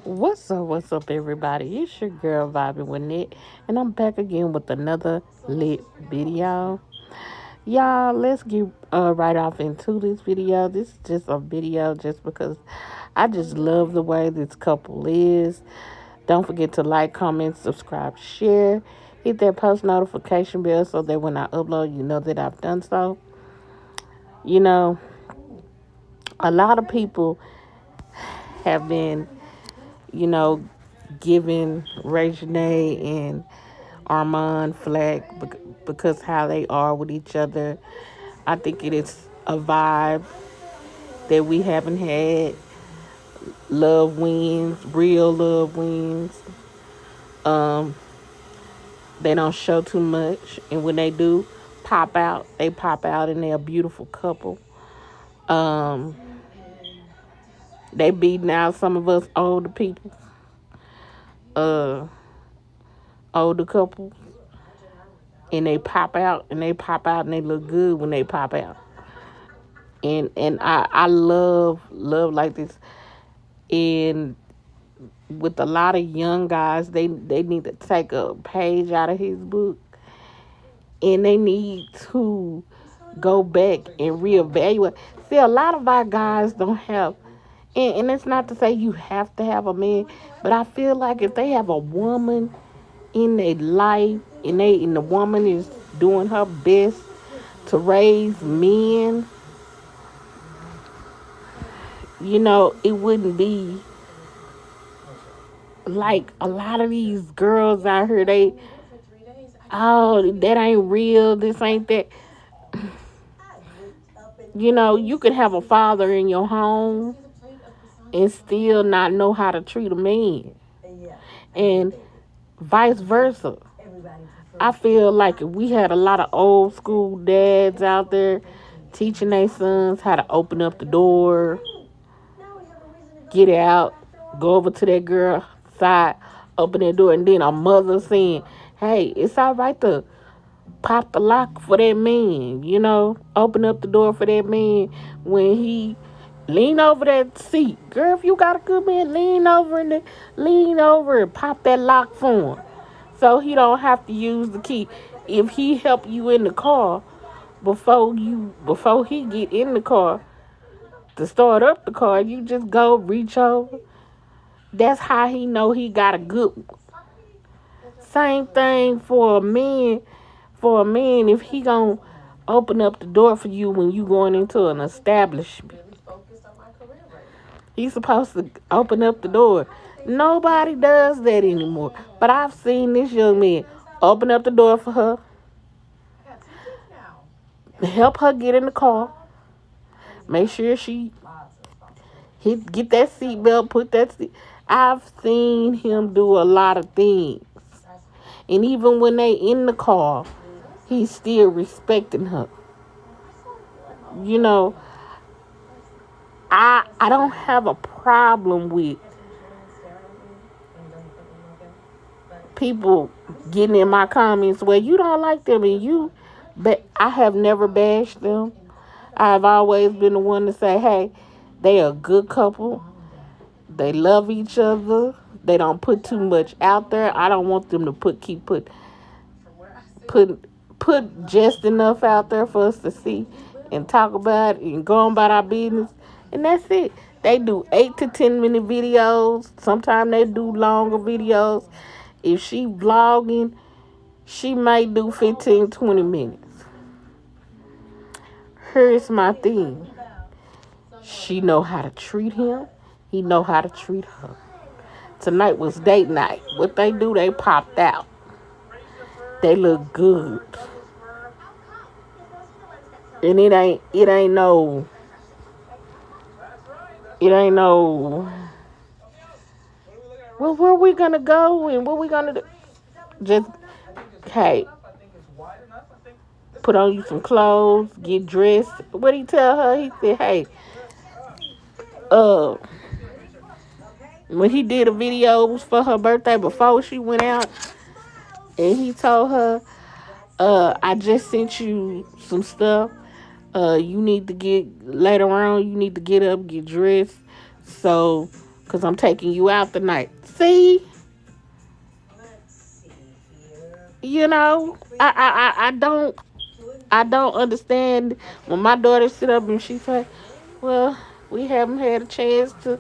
What's up, everybody? It's your girl vibing with Nick, and I'm back again with another lit video. Y'all, let's get right off into this video. This is just a video just because I just love the way this couple is. Don't forget to like, comment, subscribe, share. Hit that post notification bell so that when I upload, you know that I've done so. You know, a lot of people have been, you know, giving Reginae and Armon flack because how they are with each other. I think it is a vibe that we haven't had. Love wins, real love wins. Um, they don't show too much, and when they do pop out, they pop out and they're a beautiful couple. Um, they beating out some of us older people, uh, older couples, and they pop out and they pop out and they look good when they pop out. And I love like this. And with a lot of young guys, they need to take a page out of his book, and they need to go back and reevaluate. See, a lot of our guys don't have, and it's not to say you have to have a man, but I feel like if they have a woman in their life and the woman is doing her best to raise men, it wouldn't be like a lot of these girls out here. Oh, that ain't real. This ain't that. You could have a father in your home and still not know how to treat a man, and vice versa. I feel like if we had a lot of old school dads out there teaching their sons how to open up the door, get out, go over to that girl side, open that door, and then a mother saying, hey, it's all right to pop the lock for that man, open up the door for that man when he lean over that seat. Girl, if you got a good man, lean over and pop that lock for him so he don't have to use the key. If he help you in the car before he get in the car to start up the car, you just go reach over. That's how he know he got a good one. Same thing for a man. For a man, if he gonna open up the door for you when you going into an establishment, he's supposed to open up the door. Nobody does that anymore. But I've seen this young man open up the door for her, help her get in the car, make sure she get that seatbelt, put that seat. I've seen him do a lot of things. And even when they in the car, he's still respecting her. I don't have a problem with people getting in my comments where you don't like them but I have never bashed them. I've always been the one to say, hey, they are a good couple. They love each other. They don't put too much out there. I don't want them to put just enough out there for us to see and talk about it and go on about our business. And that's it. They do 8 to 10 minute videos. Sometimes they do longer videos. If she vlogging, she might do 15, 20 minutes. Here's my thing. She know how to treat him. He know how to treat her. Tonight was date night. What they do, they popped out. They look good. And it ain't no, well, where we gonna go and what we gonna do? Just, hey, put on you some clothes, get dressed. What did he tell her? He said, hey, when he did a video for her birthday before she went out, and he told her, I just sent you some stuff. You need to get, later on, you need to get up, get dressed. So because I'm taking you out tonight. See? You know, I don't understand when my daughter sit up and she say, well, we haven't had a chance to.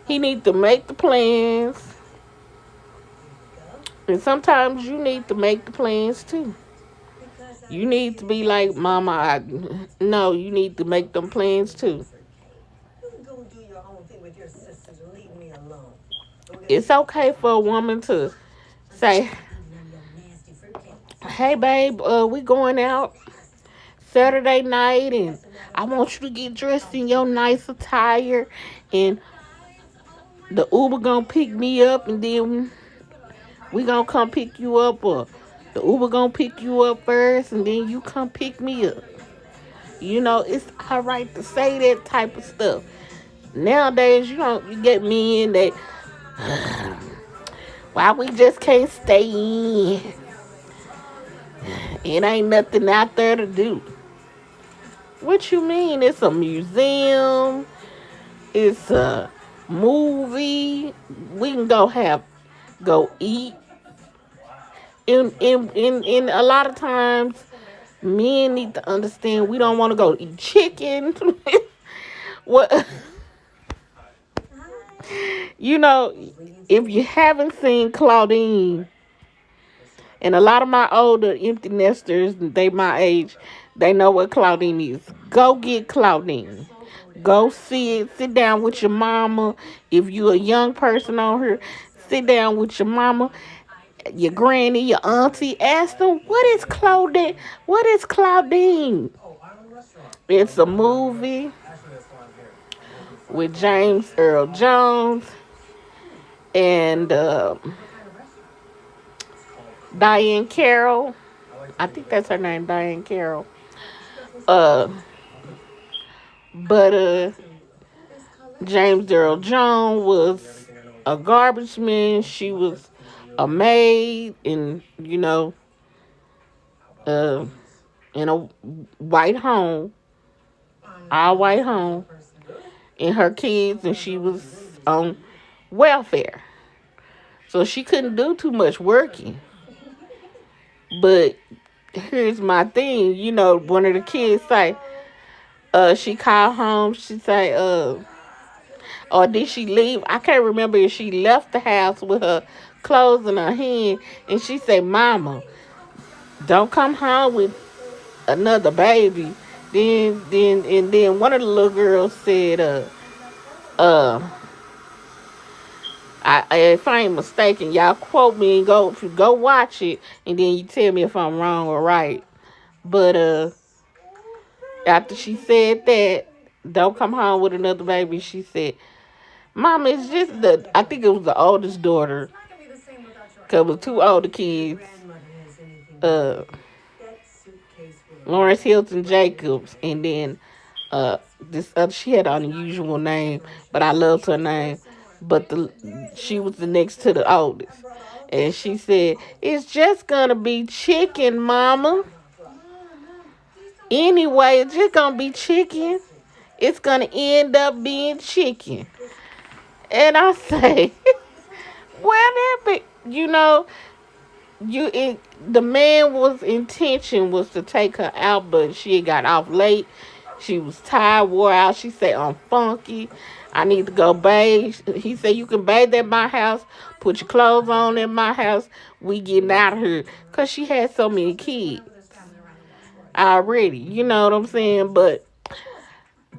He need to make the plans. And sometimes you need to make the plans too. You need to be like, Mama, no, you need to make them plans too. It's okay for a woman to say, hey, babe, we going out Saturday night, and I want you to get dressed in your nice attire, and the Uber gonna pick me up, and then we gonna come pick you up, or the Uber gonna pick you up first, and then you come pick me up. You know, it's all right to say that type of stuff. Nowadays, you get men that, why we just can't stay in? It ain't nothing out there to do. What you mean? It's a museum. It's a movie. We can go eat. In a lot of times, men need to understand we don't want to go eat chicken. What? You know, if you haven't seen Claudine, and a lot of my older empty nesters, they my age, they know what Claudine is. Go get Claudine. Go see it. Sit down with your mama. If you're a young person on here, sit down with your mama, your granny, your auntie. Ask them, what is Claudine? What is Claudine? It's a movie with James Earl Jones and Diane Carroll. I think that's her name, Diane Carroll. Uh, but James Earl Jones was a garbage man. She was a maid, and in a white home, all white home, and her kids, and she was on welfare, so she couldn't do too much working. But here's my thing, one of the kids say, she called home, she say, or did she leave? I can't remember if she left the house with her clothes in her hand, and she said, Mama, don't come home with another baby. Then one of the little girls said, if I ain't mistaken, y'all quote me and go watch it, and then you tell me if I'm wrong or right. But after she said that, don't come home with another baby, she said, Mama, it's just I think it was the oldest daughter, because it was two older kids, Lawrence Hilton Jacobs, and then this other, she had an unusual name, but I loved her name. But she was the next to the oldest. And she said, it's just going to be chicken, Mama. Anyway, it's just going to be chicken. It's going to end up being chicken. And I say, whatever, the man was intention was to take her out, but she got off late. She was tired, wore out. She said, I'm funky. I need to go bathe. He said, you can bathe at my house. Put your clothes on at my house. We getting out of here. Because she had so many kids already. You know what I'm saying? But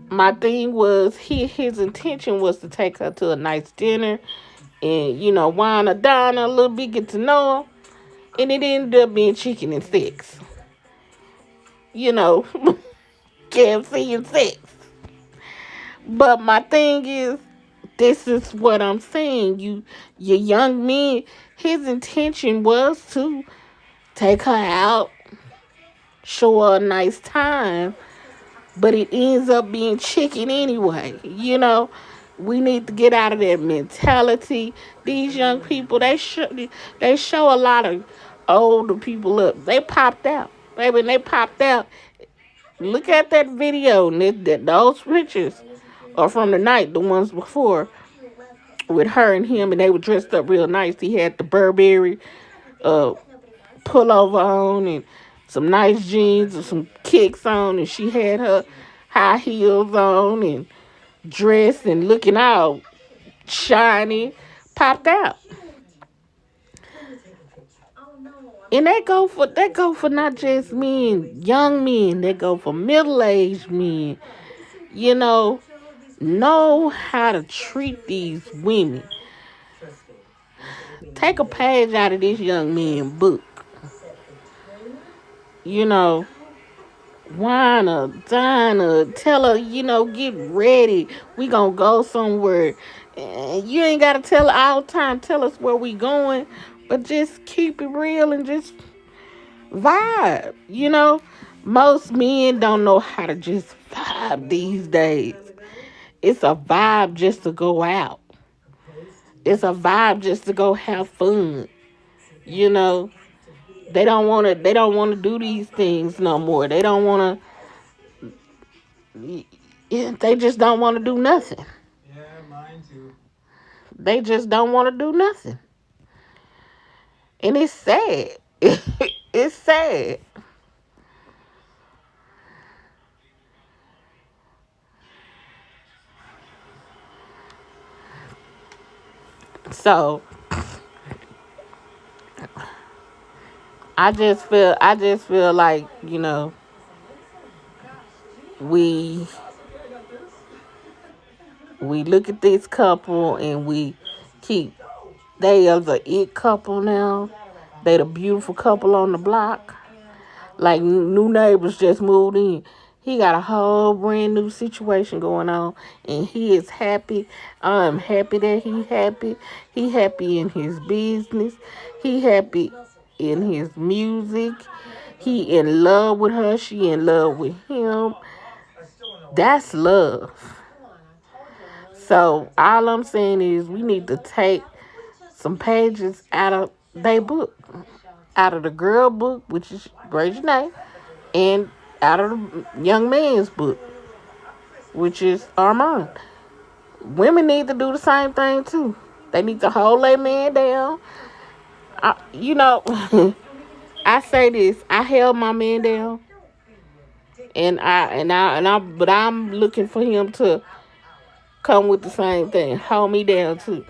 my thing was, his intention was to take her to a nice dinner and, wine her down a little bit, get to know her. And it ended up being chicken and sex. KFC and sex. But my thing is, this is what I'm saying. Your young men, his intention was to take her out, show her a nice time, but it ends up being chicken anyway. We need to get out of that mentality. These young people, they show a lot of older people up. They popped out, baby. They popped out. Look at that video, and those pictures or from the night, the ones before, with her and him, and they were dressed up real nice. He had the Burberry uh, pullover on and some nice jeans and some kicks on, and she had her high heels on and dressed and looking all shiny, popped out. And that go for not just men, young men. That go for middle-aged men. You know how to treat these women. Take a page out of this young man book. You know, whine her, dine her, tell her, get ready. We gonna go somewhere. And you ain't gotta tell her all the time, tell us where we going, but just keep it real and just vibe. Most men don't know how to just vibe these days. It's a vibe just to go out. It's a vibe just to go have fun. You know, they don't want to do these things no more. They don't want to. They just don't want to do nothing. Yeah, mine too. They just don't want to do nothing, and it's sad. It's sad. So I just feel like we we look at this couple and we keep they are the it couple now. They the beautiful couple on the block. Like new neighbors just moved in. He got a whole brand new situation going on, and he is happy. I'm happy that he happy. He happy in his business. He happy in his music. He in love with her. She in love with him. That's love. So all I'm saying is we need to take some pages out of their book, out of the girl book, which is Reginae, and out of the young man's book, which is Armon. Women need to do the same thing too. They need to hold their man down. I, you know, I say this. I held my man down, but I'm looking for him to come with the same thing, hold me down too,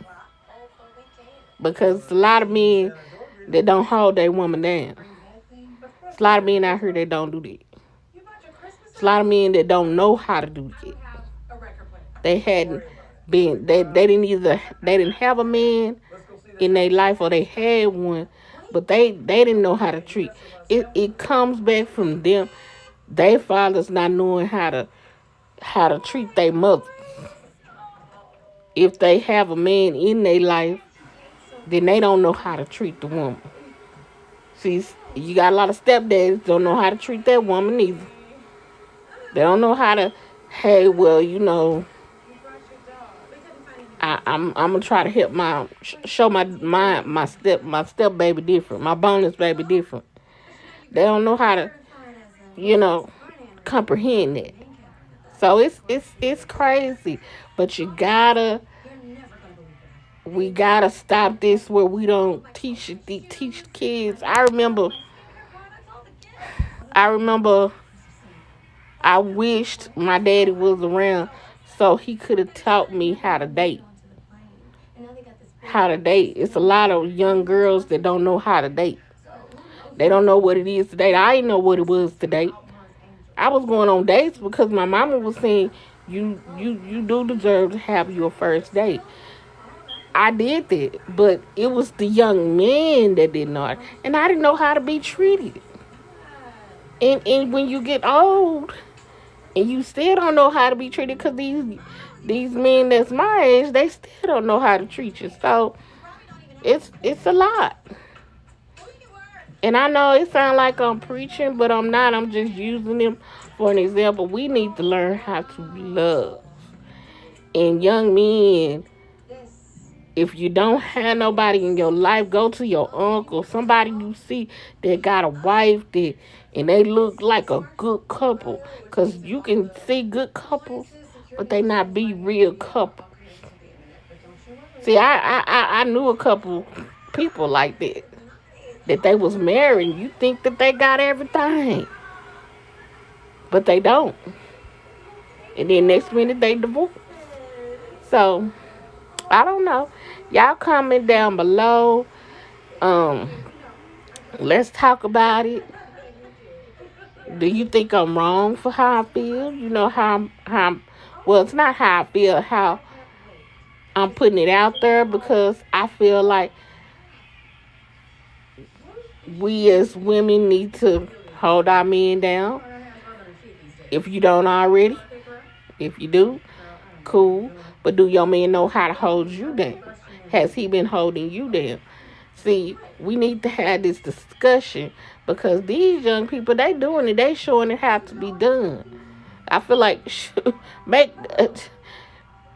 because a lot of men that don't hold their woman down. It's a lot of men out here that don't do that. It's a lot of men that don't know how to do that. They hadn't they didn't have a man in their life, or they had one, but they didn't know how to treat. It comes back from them. Their fathers not knowing how to treat their mother. If they have a man in their life, then they don't know how to treat the woman. See, you got a lot of stepdads don't know how to treat that woman either. They don't know how to. Hey, well, I'm gonna try to help show my step baby different, my bonus baby different. They don't know how to you know comprehend that. So it's crazy, but we gotta stop this where we don't teach kids. I remember I wished my daddy was around so he could have taught me how to date. How to date. It's a lot of young girls that don't know how to date. They don't know what it is to date. I didn't know what it was to date. I was going on dates because my mama was saying you do deserve to have your first date. I did that, but it was the young men that didn't know it, and I didn't know how to be treated. And when you get old and you still don't know how to be treated, because these men that's my age, they still don't know how to treat you. So it's a lot. And I know it sounds like I'm preaching, but I'm not. I'm just using them for an example. We need to learn how to love. And young men, if you don't have nobody in your life, go to your uncle, somebody you see that got a wife and they look like a good couple. Because you can see good couples but they not be real couple. See, I knew a couple people like that they was married. You think that they got everything, but they don't. And then next minute they divorce. So I don't know. Y'all comment down below. Um, let's talk about it. Do you think I'm wrong for how I feel? You know well, it's not how I feel, how I'm putting it out there, because I feel like we as women need to hold our men down. If you don't already, if you do, cool. But do your man know how to hold you down? Has he been holding you down? See, we need to have this discussion, because these young people, they doing it. They showing it how to be done. I feel like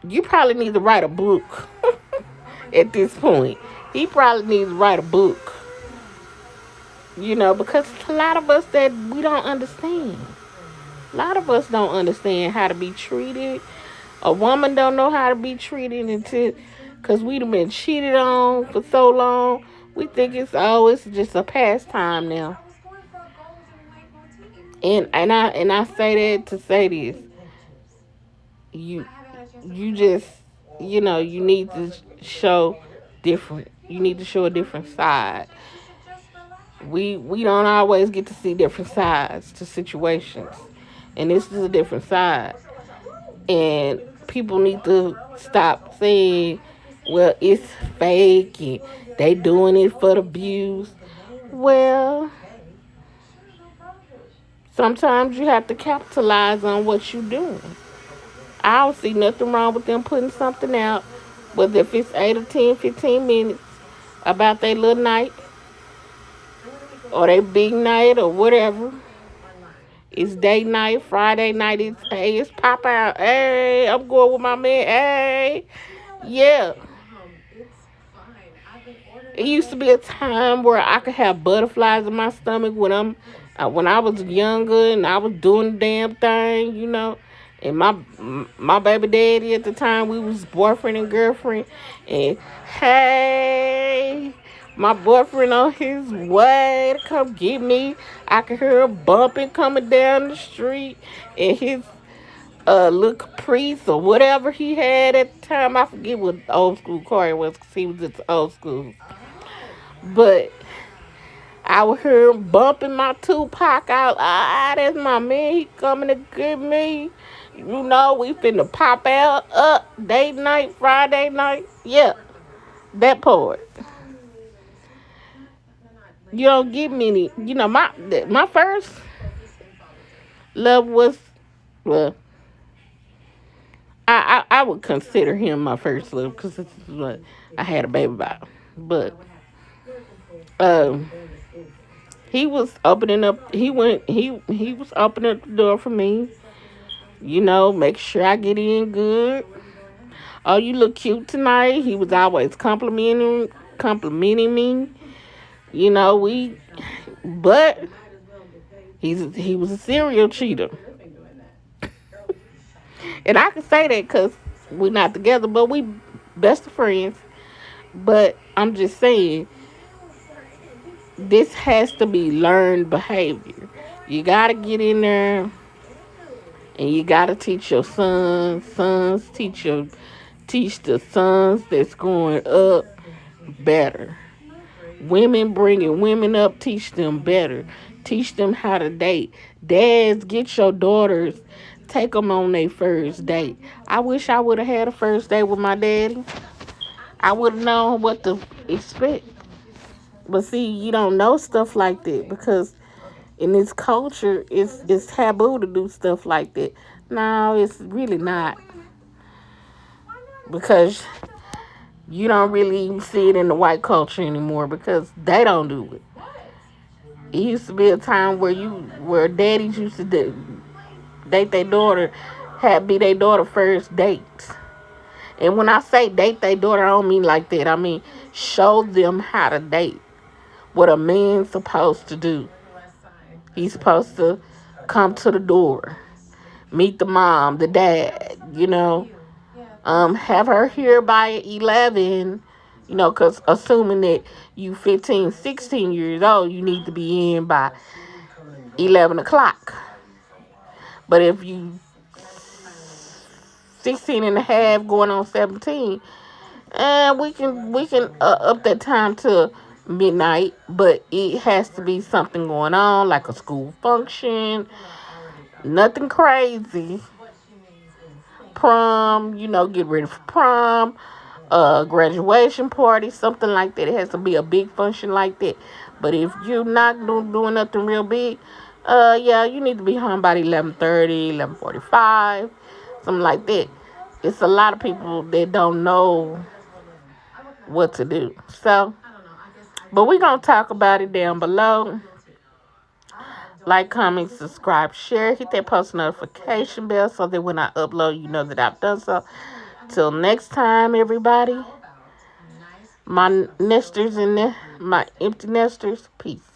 you probably need to write a book at this point. He probably needs to write a book. Because a lot of us that we don't understand. A lot of us don't understand how to be treated. A woman don't know how to be treated because we've been cheated on for so long. We think it's just a pastime now. And I say that to say this. You just you need to show different. You need to show a different side. We don't always get to see different sides to situations. And this is a different side. And people need to stop saying, well, it's fake and they doing it for the views. Well, sometimes you have to capitalize on what you're doing. I don't see nothing wrong with them putting something out, whether if it's 8 or 10, 15 minutes about their little night or their big night or whatever. It's date night, Friday night. It's pop out. Hey, I'm going with my man. Hey, yeah. It used to be a time where I could have butterflies in my stomach when I was younger and I was doing the damn thing, And my baby daddy at the time, we was boyfriend and girlfriend. And hey, my boyfriend on his way to come get me. I could hear him bumping coming down the street. And his little Caprice or whatever he had at the time. I forget what old school car it was, because he was at the old school. But I would hear him bumping my Tupac out. That's my man. He coming to get me. We finna pop out. Date night, Friday night. Yeah, that part. You don't get many. My first love was, well, I would consider him my first love, because this is what I had a baby by. But he was opening up. He was opening up the door for me. Make sure I get in good. Oh, you look cute tonight. He was always complimenting me. But he was a serial cheater. And I can say that because we're not together, but we best of friends. But I'm just saying, this has to be learned behavior. You got to get in there and you got to teach your sons teach the sons that's growing up better. Women bringing women up, teach them better. Teach them how to date. Dads, get your daughters, take them on their first date. I wish I would have had a first date with my daddy. I would have known what to expect. But see, you don't know stuff like that, because in this culture, it's taboo to do stuff like that. No, it's really not. Because you don't really see it in the white culture anymore, because they don't do it. It used to be a time where daddies used to date their daughter, be their daughter first dates. And when I say date their daughter, I don't mean like that. I mean show them how to date. What a man's supposed to do. He's supposed to come to the door, meet the mom, the dad, have her here by 11, because assuming that you 15, 16 years old, you need to be in by 11 o'clock. But if you 16 and a half going on 17, and we can up that time to midnight, but it has to be something going on, like a school function, nothing crazy. Prom, get ready for prom, graduation party, something like that. It has to be a big function like that. But if you're not doing nothing real big, yeah, you need to be home by 11:30, 11:45, something like that. It's a lot of people that don't know what to do. So, but we're going to talk about it down below. Like, comment, subscribe, share, hit that post notification bell so that when I upload, you know that I've done so. Till next time, everybody. My nesters and my empty nesters, peace.